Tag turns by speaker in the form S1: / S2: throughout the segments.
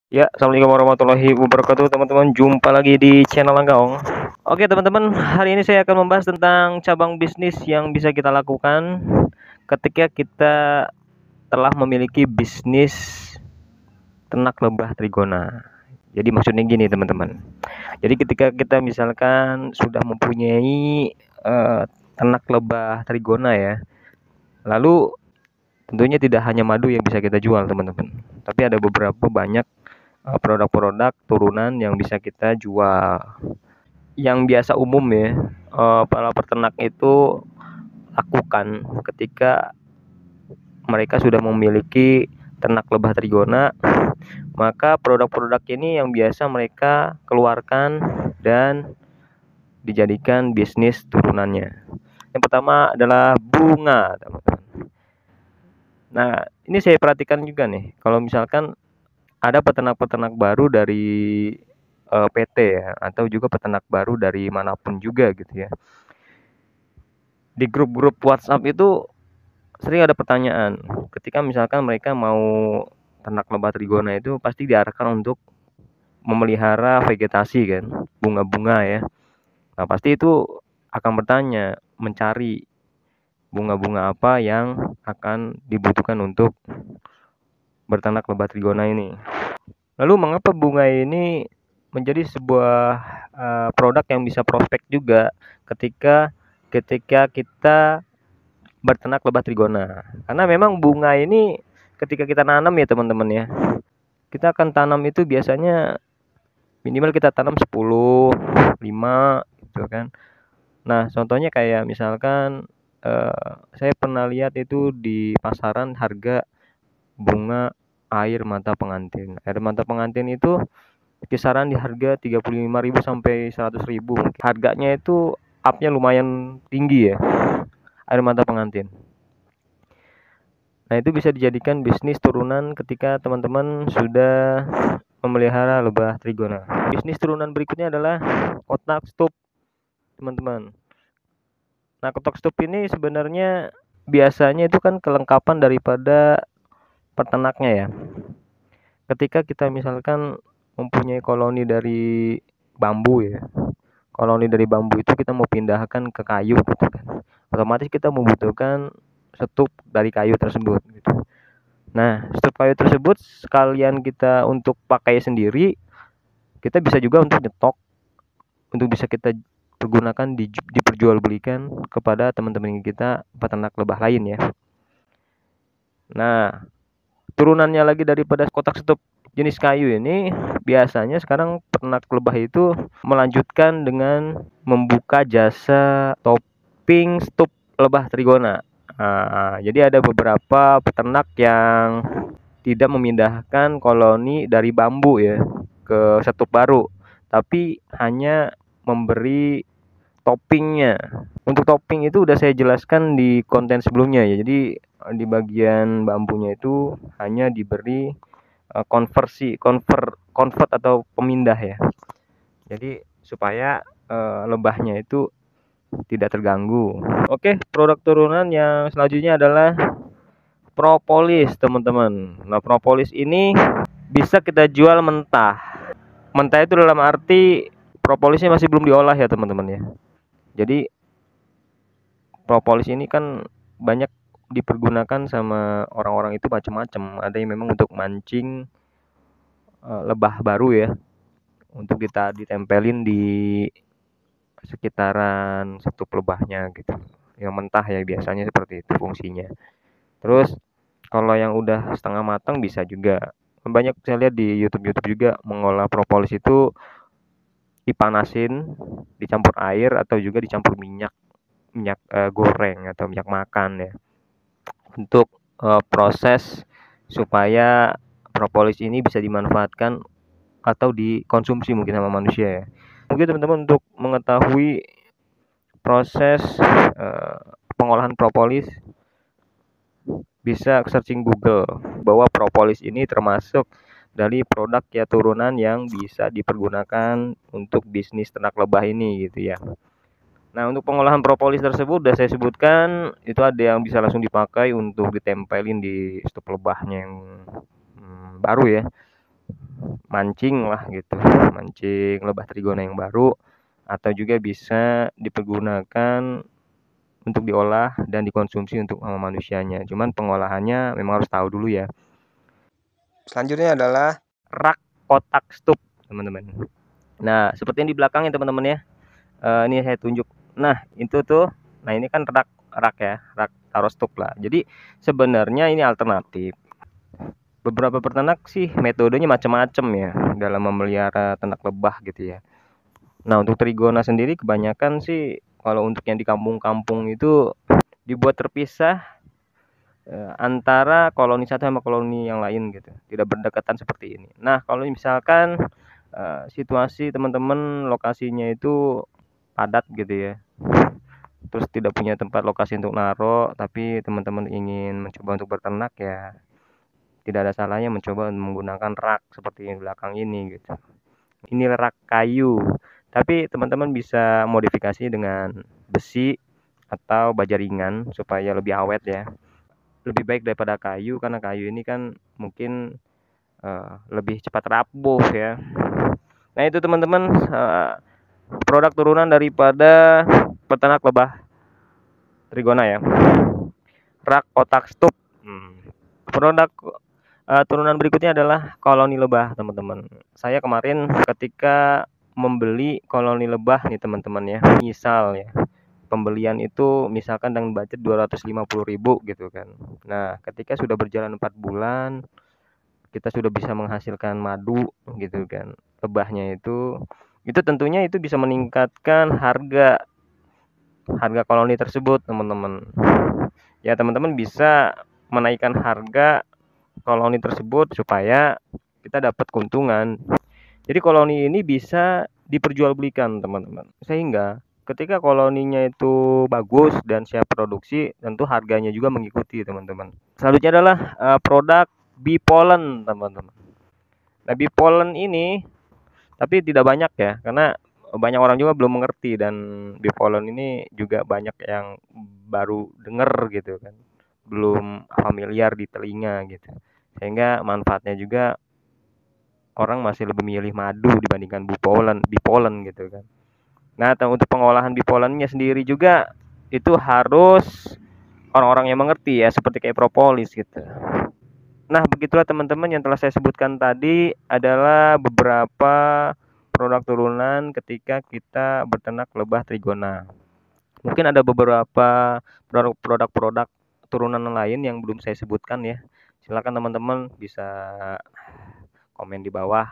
S1: Ya, assalamualaikum warahmatullahi wabarakatuh, teman-teman. Jumpa lagi di channel Langgaong. Oke, teman-teman, hari ini saya akan membahas tentang cabang bisnis yang bisa kita lakukan ketika kita telah memiliki bisnis ternak lebah trigona. Jadi maksudnya gini, teman-teman. Jadi ketika kita misalkan sudah mempunyai ternak lebah trigona ya, lalu tentunya tidak hanya madu yang bisa kita jual, teman-teman. Tapi ada beberapa banyak produk-produk turunan yang bisa kita jual. Yang biasa umum ya, para peternak itu lakukan ketika mereka sudah memiliki ternak lebah trigona, maka produk-produk ini yang biasa mereka keluarkan dan dijadikan bisnis turunannya. Yang pertama adalah bunga, teman-teman. Nah, ini saya perhatikan juga nih, kalau misalkan ada peternak-peternak baru dari PT ya, atau juga peternak baru dari manapun juga gitu ya. Di grup-grup WhatsApp itu sering ada pertanyaan, ketika misalkan mereka mau ternak lebah trigona itu pasti diarahkan untuk memelihara vegetasi kan, bunga-bunga ya. Nah, pasti itu akan bertanya, mencari bunga-bunga apa yang akan dibutuhkan untuk berternak lebah trigona ini. Lalu mengapa bunga ini menjadi sebuah produk yang bisa prospek juga ketika kita berternak lebah trigona? Karena memang bunga ini ketika kita nanam ya teman-teman ya, kita akan tanam itu biasanya minimal kita tanam 10, 5 gitu kan. Nah, contohnya kayak misalkan saya pernah lihat itu di pasaran harga bunga air mata pengantin. Air mata pengantin itu kisaran di harga 35.000 sampai 100.000. Harganya itu up-nya lumayan tinggi ya, air mata pengantin. Nah, itu bisa dijadikan bisnis turunan ketika teman-teman sudah memelihara lebah trigona. Bisnis turunan berikutnya adalah kotak stup, teman-teman. Nah, kotak stup ini sebenarnya biasanya itu kan kelengkapan daripada peternaknya ya. Ketika kita misalkan mempunyai koloni dari bambu ya, koloni dari bambu itu kita mau pindahkan ke kayu gitu kan, otomatis kita membutuhkan stup dari kayu tersebut gitu. Nah, stup kayu tersebut sekalian kita untuk pakai sendiri, kita bisa juga untuk nyetok, untuk bisa kita pergunakan diperjualbelikan kepada teman-teman kita peternak lebah lain ya. Nah, turunannya lagi daripada kotak stup jenis kayu ini, biasanya sekarang peternak lebah itu melanjutkan dengan membuka jasa topping stup lebah trigona. Jadi ada beberapa peternak yang tidak memindahkan koloni dari bambu ya ke stup baru, tapi hanya memberi toppingnya. Untuk topping itu udah saya jelaskan di konten sebelumnya ya. Jadi di bagian bambunya itu hanya diberi convert atau pemindah ya. Jadi supaya lebahnya itu tidak terganggu. Oke, produk turunan yang selanjutnya adalah propolis, teman-teman. Nah, propolis ini bisa kita jual mentah. Mentah itu dalam arti propolisnya masih belum diolah ya, teman-teman ya. Jadi propolis ini kan banyak dipergunakan sama orang-orang itu macam-macam. Ada yang memang untuk mancing lebah baru ya, untuk kita ditempelin di sekitaran stup lebahnya gitu. Yang mentah ya biasanya seperti itu fungsinya. Terus kalau yang udah setengah matang bisa juga. Banyak saya lihat di YouTube juga mengolah propolis itu dipanasin, dicampur air atau juga dicampur minyak goreng atau minyak makan ya. Untuk proses supaya propolis ini bisa dimanfaatkan atau dikonsumsi mungkin sama manusia ya. Mungkin teman-teman untuk mengetahui proses pengolahan propolis bisa searching Google bahwa propolis ini termasuk dari produk ya turunan yang bisa dipergunakan untuk bisnis ternak lebah ini gitu ya. Nah, untuk pengolahan propolis tersebut udah saya sebutkan, itu ada yang bisa langsung dipakai untuk ditempelin di stup lebahnya yang baru ya. mancing lah gitu, mancing lebah trigona yang baru, atau juga bisa dipergunakan untuk diolah dan dikonsumsi untuk manusianya. Cuman pengolahannya memang harus tahu dulu ya. Selanjutnya adalah rak kotak stup, teman-teman. Nah, seperti yang di belakang ya teman-teman ya. Ini saya tunjuk. Nah, itu tuh. Nah, ini kan rak ya, rak taruh stup lah. Jadi sebenarnya ini alternatif. Beberapa peternak sih metodenya macam-macam ya dalam memelihara ternak lebah gitu ya. Nah, untuk trigona sendiri kebanyakan sih kalau untuk yang di kampung-kampung itu dibuat terpisah antara koloni satu sama koloni yang lain gitu, tidak berdekatan seperti ini. Nah, kalau misalkan situasi teman-teman lokasinya itu padat gitu ya, terus tidak punya tempat lokasi untuk naruh, tapi teman-teman ingin mencoba untuk berternak ya, tidak ada salahnya mencoba menggunakan rak seperti yang di belakang ini gitu. Ini rak kayu, tapi teman-teman bisa modifikasi dengan besi atau baja ringan supaya lebih awet ya. Lebih baik daripada kayu, karena kayu ini kan mungkin lebih cepat rapuh ya. Nah, itu teman-teman produk turunan daripada peternak lebah trigona ya. Rak kotak stup. Produk turunan berikutnya adalah koloni lebah, teman-teman. Saya kemarin ketika membeli koloni lebah nih teman-teman ya. Misal ya, pembelian itu misalkan dengan budget 250.000 gitu kan. Nah, ketika sudah berjalan 4 bulan, kita sudah bisa menghasilkan madu gitu kan. Lebahnya itu tentunya itu bisa meningkatkan harga koloni tersebut, teman-teman. Ya, teman-teman bisa menaikkan harga koloni tersebut supaya kita dapat keuntungan. Jadi koloni ini bisa diperjualbelikan, teman-teman. Sehingga ketika koloninya itu bagus dan siap produksi, tentu harganya juga mengikuti, teman-teman. Selanjutnya adalah produk bee pollen, teman-teman. Nah, bee pollen ini tapi tidak banyak ya, karena banyak orang juga belum mengerti, dan bee pollen ini juga banyak yang baru dengar gitu kan, belum familiar di telinga gitu, sehingga manfaatnya juga orang masih lebih milih madu dibandingkan bee pollen gitu kan. Nah, untuk pengolahan bee pollennya sendiri juga itu harus orang-orang yang mengerti ya, seperti kayak propolis gitu. Nah, begitulah teman-teman yang telah saya sebutkan tadi adalah beberapa produk turunan ketika kita berternak lebah trigona. Mungkin ada beberapa produk turunan lain yang belum saya sebutkan ya. Silakan teman-teman bisa komen di bawah,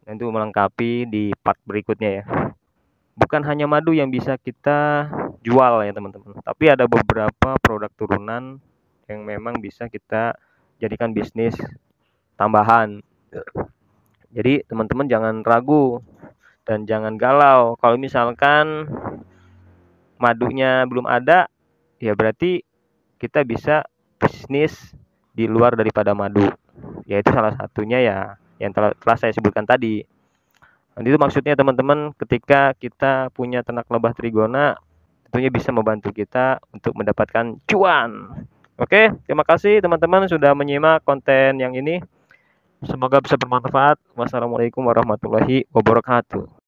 S1: nanti melengkapi di part berikutnya ya. Bukan hanya madu yang bisa kita jual ya teman-teman, tapi ada beberapa produk turunan yang memang bisa kita jadikan bisnis tambahan. Jadi teman-teman jangan ragu dan jangan galau. Kalau misalkan madunya belum ada, ya berarti kita bisa bisnis di luar daripada madu. Yaitu salah satunya ya yang telah saya sebutkan tadi. Nanti itu maksudnya teman-teman, ketika kita punya ternak lebah trigona, tentunya bisa membantu kita untuk mendapatkan cuan. Oke, terima kasih teman-teman sudah menyimak konten yang ini. Semoga bisa bermanfaat. Wassalamualaikum warahmatullahi wabarakatuh.